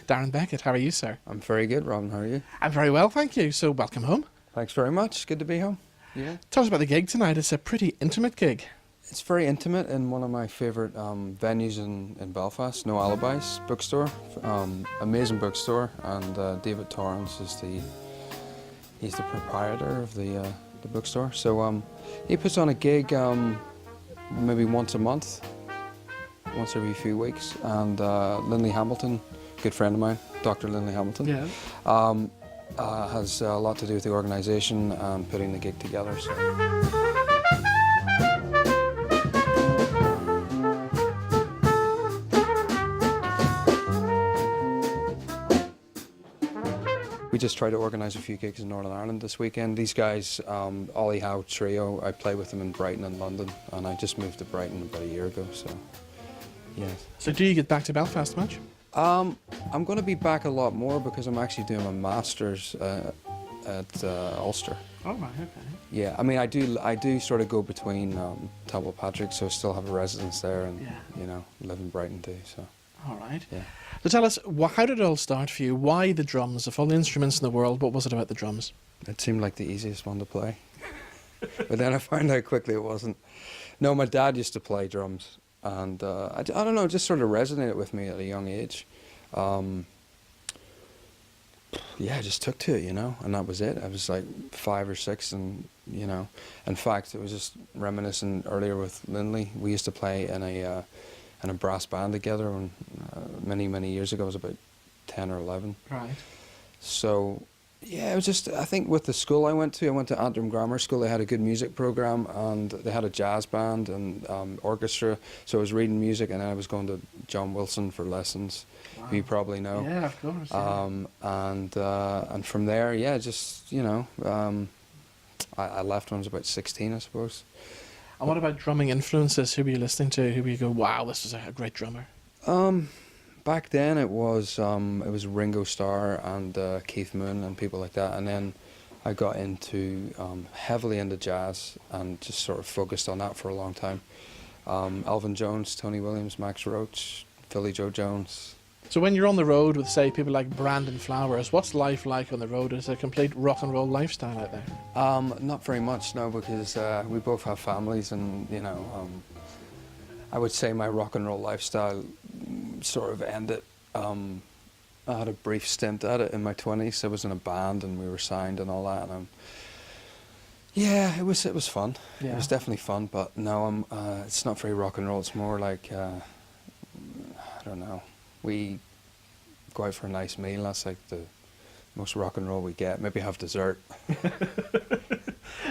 Darren Beckett. How are you, sir? I'm very good, Robin. How are you? I'm very well, thank you. So welcome home. Thanks very much. Good to be home. Yeah. Tell us about the gig tonight. It's a pretty intimate gig. It's very intimate in one of my favourite venues in Belfast, No Alibis Bookstore. Amazing bookstore, and David Torrance is he's the proprietor of the bookstore. So he puts on a gig maybe once a month, once every few weeks, and Lindley Hamilton, good friend of mine, Dr. Lindley Hamilton, has a lot to do with the organisation and putting the gig together. So. We just try to organise a few gigs in Northern Ireland this weekend. These guys, Ollie Howe Trio, I play with them in Brighton and London, and I just moved to Brighton about a year ago, so yes. So do you get back to Belfast much? I'm going to be back a lot more because I'm actually doing my Masters at Ulster. Oh, right, okay. Yeah, I mean, I do sort of go between Temple Patrick, so I still have a residence there and, you know, live in Brighton too, so. All right. Yeah. So tell us, how did it all start for you? Why the drums? Of all the instruments in the world, what was it about the drums? It seemed like the easiest one to play. But then I found out quickly it wasn't. No, my dad used to play drums, and I don't know, it just sort of resonated with me at a young age. Yeah, I just took to it, you know, and that was it. I was like 5 or 6, and, you know, in fact, it was just reminiscing earlier with Lindley. We used to play in a brass band together when, many years ago. I was about 10 or 11. Right. So, yeah, it was just, I think with the school I went to Antrim Grammar School. They had a good music program, and they had a jazz band and orchestra. So I was reading music, and then I was going to John Wilson for lessons, who you probably know. Yeah, of course. And from there, yeah, just, you know, I left when I was about 16, I suppose. And what about drumming influences? Who were you listening to? Who were you go, wow, this is a great drummer? Back then it was Ringo Starr and Keith Moon and people like that, and then I got into heavily into jazz and just sort of focused on that for a long time. Elvin Jones, Tony Williams, Max Roach, Philly Joe Jones. So when you're on the road with, say, people like Brandon Flowers, what's life like on the road? Is it a complete rock and roll lifestyle out there? Not very much, no, because we both have families, and, you know, I would say my rock and roll lifestyle sort of ended. I had a brief stint at it in my 20s. I was in a band and we were signed and all that, and yeah, it was fun. Yeah. It was definitely fun, but no, it's not very rock and roll. It's more like, I don't know, we go out for a nice meal. That's like the most rock and roll we get. Maybe have dessert.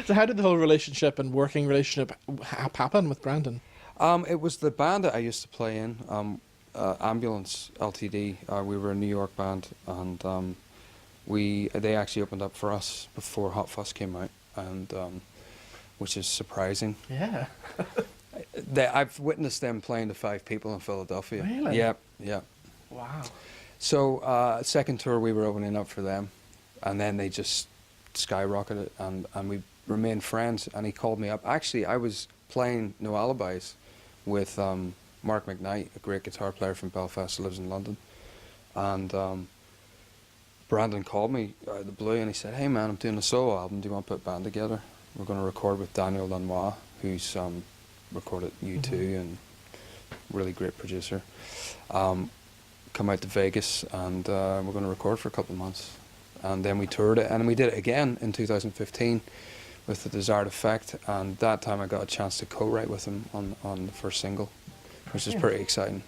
So how did the whole relationship and working relationship happen with Brandon? It was the band that I used to play in, Ambulance Ltd. We were a New York band, and they actually opened up for us before Hot Fuss came out, and which is surprising. Yeah. I've witnessed them playing to 5 people in Philadelphia. Really? Yeah, yeah. Wow. So second tour we were opening up for them, and then they just skyrocketed, and we remained friends. And he called me up. Actually, I was playing No Alibis with Mark McKnight, a great guitar player from Belfast who lives in London, and Brandon called me out of the blue, and he said, "Hey man, I'm doing a solo album. Do you want to put a band together? We're going to record with Daniel Lanois, who's recorded U2 and really great producer. Come out to Vegas, and we're going to record for a couple of months." And then we toured it, and we did it again in 2015 with The Desired Effect, and that time I got a chance to co-write with him on the first single, which is pretty exciting.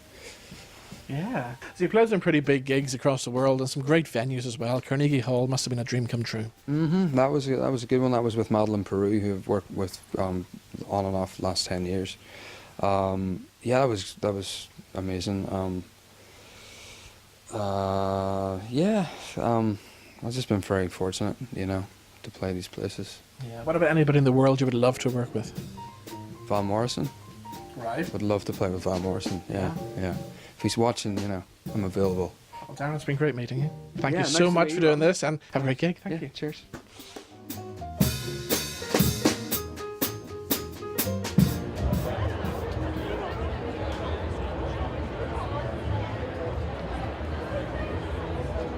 Yeah. So you played some pretty big gigs across the world and some great venues as well. Carnegie Hall must have been a dream come true. Mm-hmm. That was a good one. That was with Madeline Peru, who I've worked with on and off the last 10 years. Yeah, that was amazing. Yeah, I've just been very fortunate, you know, to play these places. Yeah. What about anybody in the world you would love to work with? Van Morrison. Right. Would love to play with Van Morrison. Yeah, yeah. If he's watching, you know, I'm available. Well, Darren, it's been great meeting you. Thank you nice so to much meet for you, doing this, and have a great gig. Thank you. Cheers.